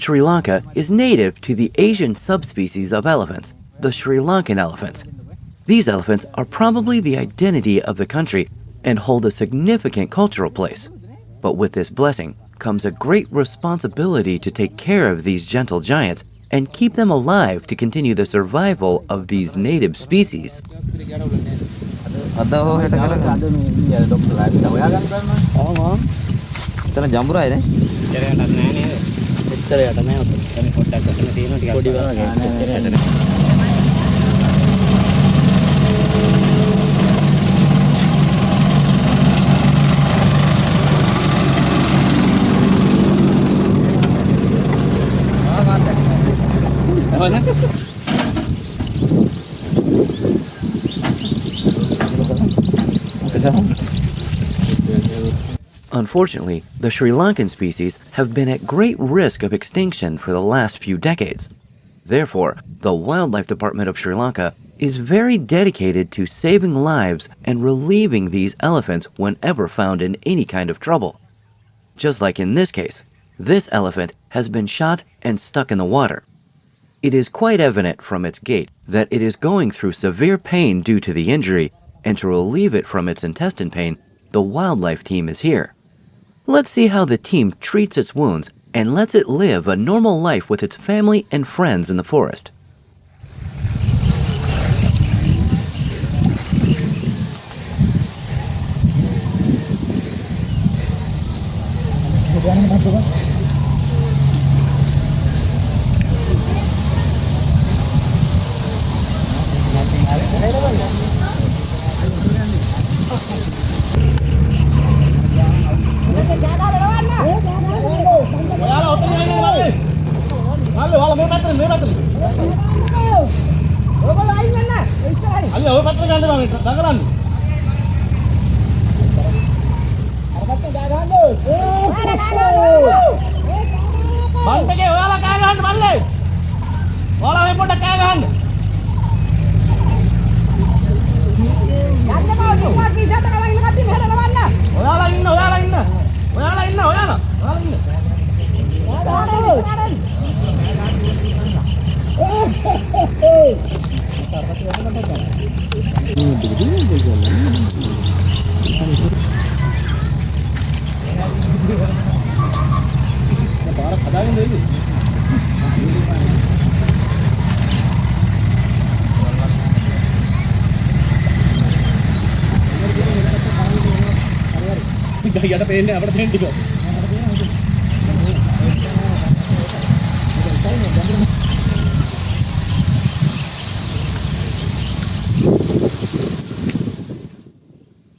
Sri Lanka is native to the Asian subspecies of elephants, the Sri Lankan elephants. These elephants are probably the identity of the country and hold a significant cultural place. But with this blessing comes a great responsibility to take care of these gentle giants and keep them alive to continue the survival of these native species. Unfortunately, the Sri Lankan species have been at great risk of extinction for the last few decades. Therefore, the Wildlife Department of Sri Lanka is very dedicated to saving lives and relieving these elephants whenever found in any kind of trouble. Just like in this case, this elephant has been shot and stuck in the water. It is quite evident from its gait that it is going through severe pain due to the injury, and to relieve it from its intestine pain, the wildlife team is here. Let's see how the team treats its wounds and lets it live a normal life with its family and friends in the forest.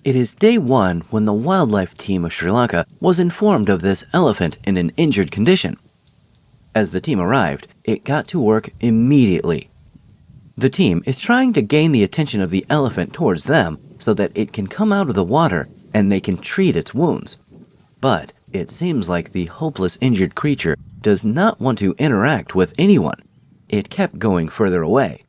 It is day one when the wildlife team of Sri Lanka was informed of this elephant in an injured condition. As the team arrived, it got to work immediately. The team is trying to gain the attention of the elephant towards them so that it can come out of the water and they can treat its wounds. But it seems like the hopeless injured creature does not want to interact with anyone. It kept going further away.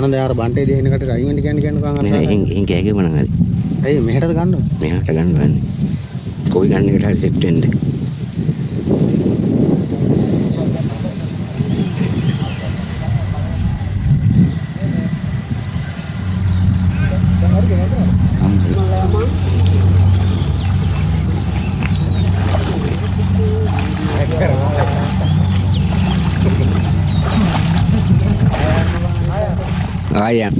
Ananda යාර බන්ටේ දෙහින කට රයින් වෙන්න කියන්නේ එන් කෑගේ මොනවාද? ඇයි මෙහෙටද ගන්නව? මෙහෙට ගන්නවන්නේ. කොයි ගන්න එකට හරි සෙට් වෙන්න. I am.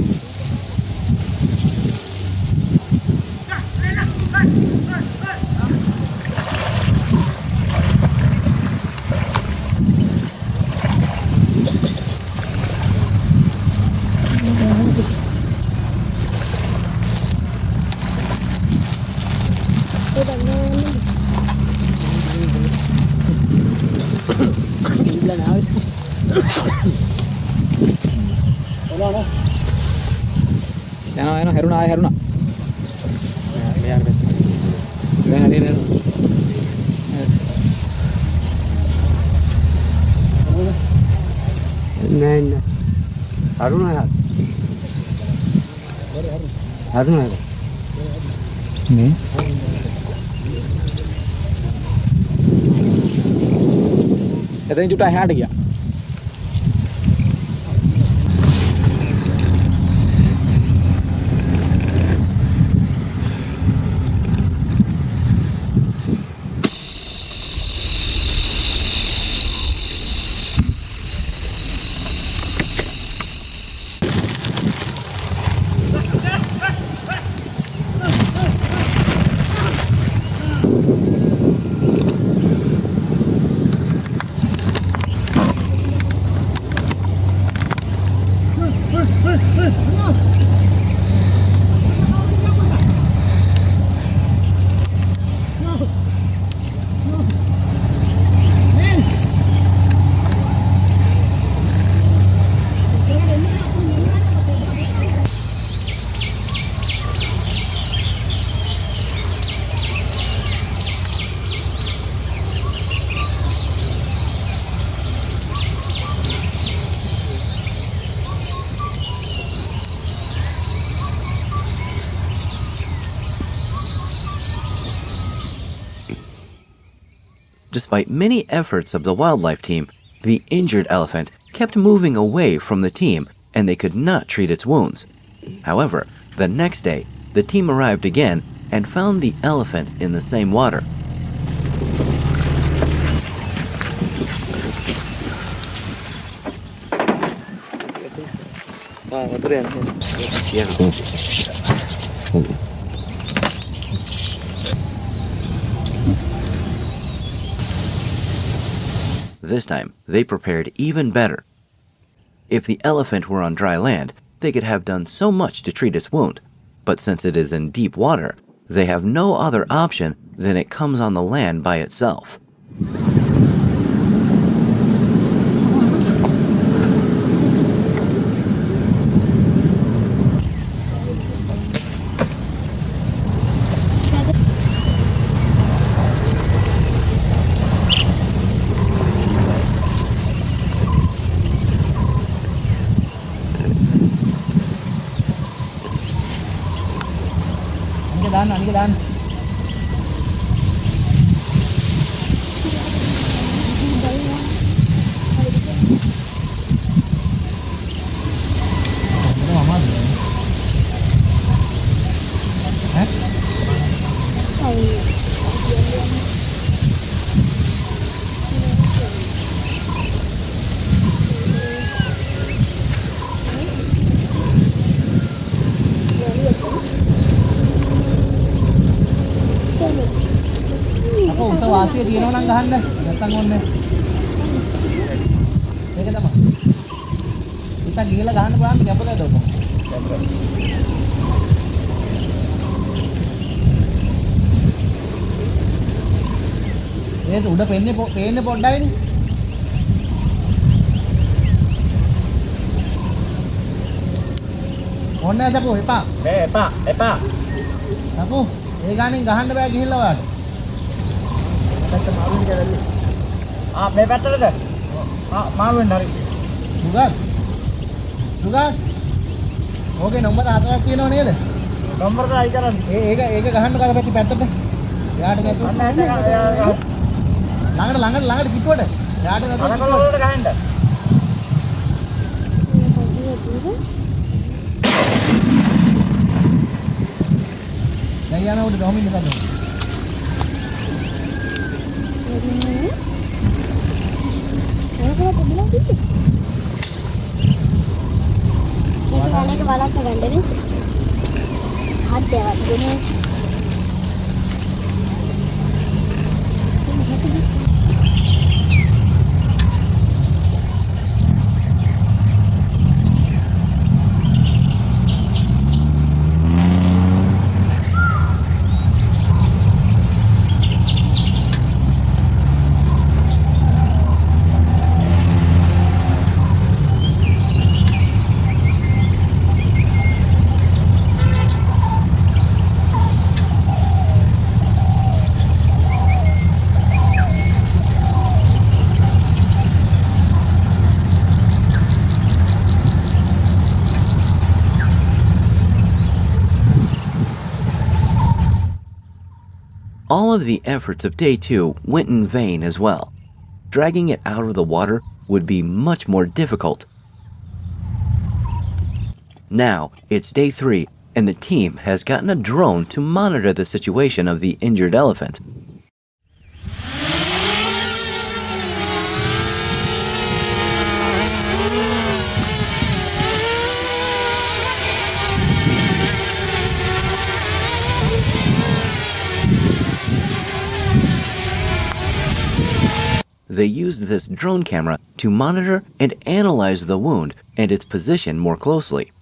යනවා හැරුණා ආය හැරුණා මෙයාට දැන් හරියට නෑ නෑ හරුණා හරුණා නේ එතෙන් චුට්ටක් එහාට ගියා Despite many efforts of the wildlife team, the injured elephant kept moving away from the team and they could not treat its wounds. However, the next day, the team arrived again and found the elephant in the same water. This time, they prepared even better. If the elephant were on dry land, they could have done so much to treat its wound. But since it is in deep water, they have no other option than it comes on the land by itself. වාසිය තියෙනවා නම් ගහන්න නැත්තම් ඕනේ මේක තමයි ඉතින් ගිහලා ගහන්න බලන්න කැපුණාද ඔබ ඒක උඩ පේන්නේ පොඩ්ඩයිනේ ඕනේ නැදපෝ එපා එපා අපෝ ඒ ගානෙන් ගහන්න බෑ ගිහිල්ලා වාට මේ පැත්තටද මාවෙන් හරි දුගත් ඕකේ නම්බර 4ක් තියෙනව නේද නම්බර 4යි කරන්නේ ඒක ගහන්න කර පැති පැත්තට එයාට ගැතු ළඟට කිට්ටුවට එයාට ගැතු අරකලවලට ගහන්න දැන් යන උඩ කොහොමින්ද කරන්නේ All of the efforts of day 2 went in vain as well. Dragging it out of the water would be much more difficult. Now it's day 3, and the team has gotten a drone to monitor the situation of the injured elephant. They used this drone camera to monitor and analyze the wound and its position more closely.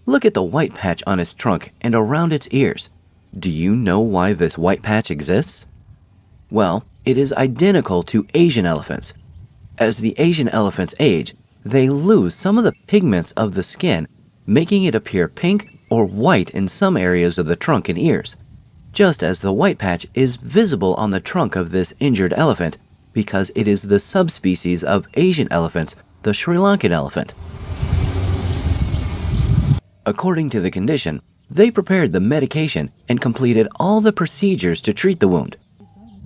Look at the white patch on its trunk and around its ears. Do you know why this white patch exists? Well, it is identical to Asian elephants. As the Asian elephants age, they lose some of the pigments of the skin, making it appear pink or white in some areas of the trunk and ears, just as the white patch is visible on the trunk of this injured elephant because it is the subspecies of Asian elephants, the Sri Lankan elephant. According to the condition, they prepared the medication and completed all the procedures to treat the wound.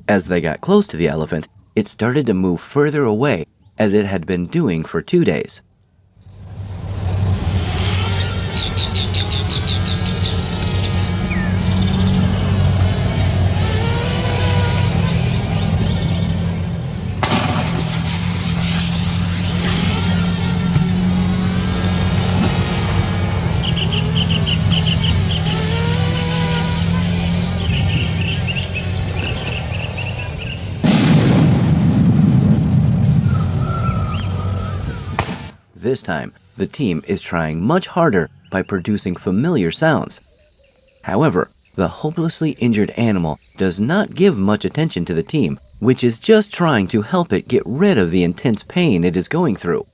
As they got close to the elephant, it started to move further away as it had been doing for 2 days. This time, the team is trying much harder by producing familiar sounds. However, the hopelessly injured animal does not give much attention to the team, which is just trying to help it get rid of the intense pain it is going through.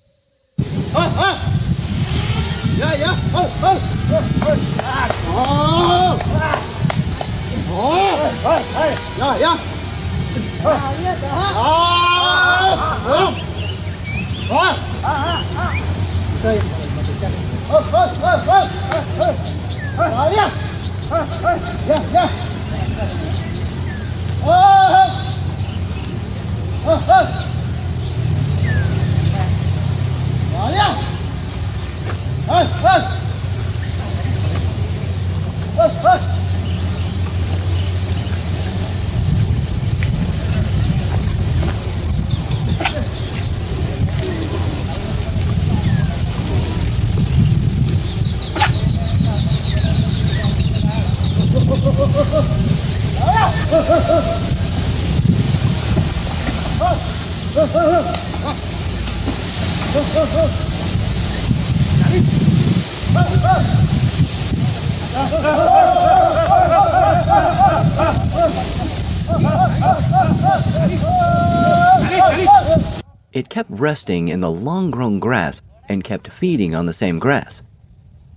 It kept resting in the long-grown grass and kept feeding on the same grass.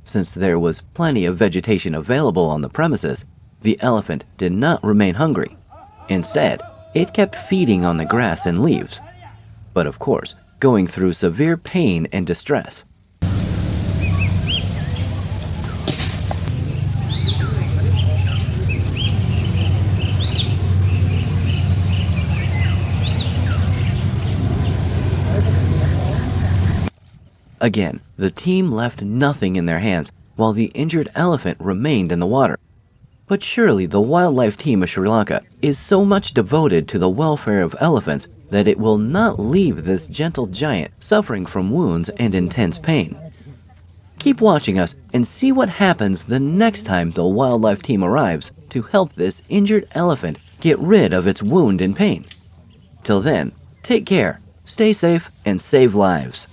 Since there was plenty of vegetation available on the premises, the elephant did not remain hungry. Instead, it kept feeding on the grass and leaves, but of course, going through severe pain and distress. Again, the team left nothing in their hands while the injured elephant remained in the water. But surely the wildlife team of Sri Lanka is so much devoted to the welfare of elephants that it will not leave this gentle giant suffering from wounds and intense pain. Keep watching us and see what happens the next time the wildlife team arrives to help this injured elephant get rid of its wound and pain. Till then, take care, stay safe, and save lives.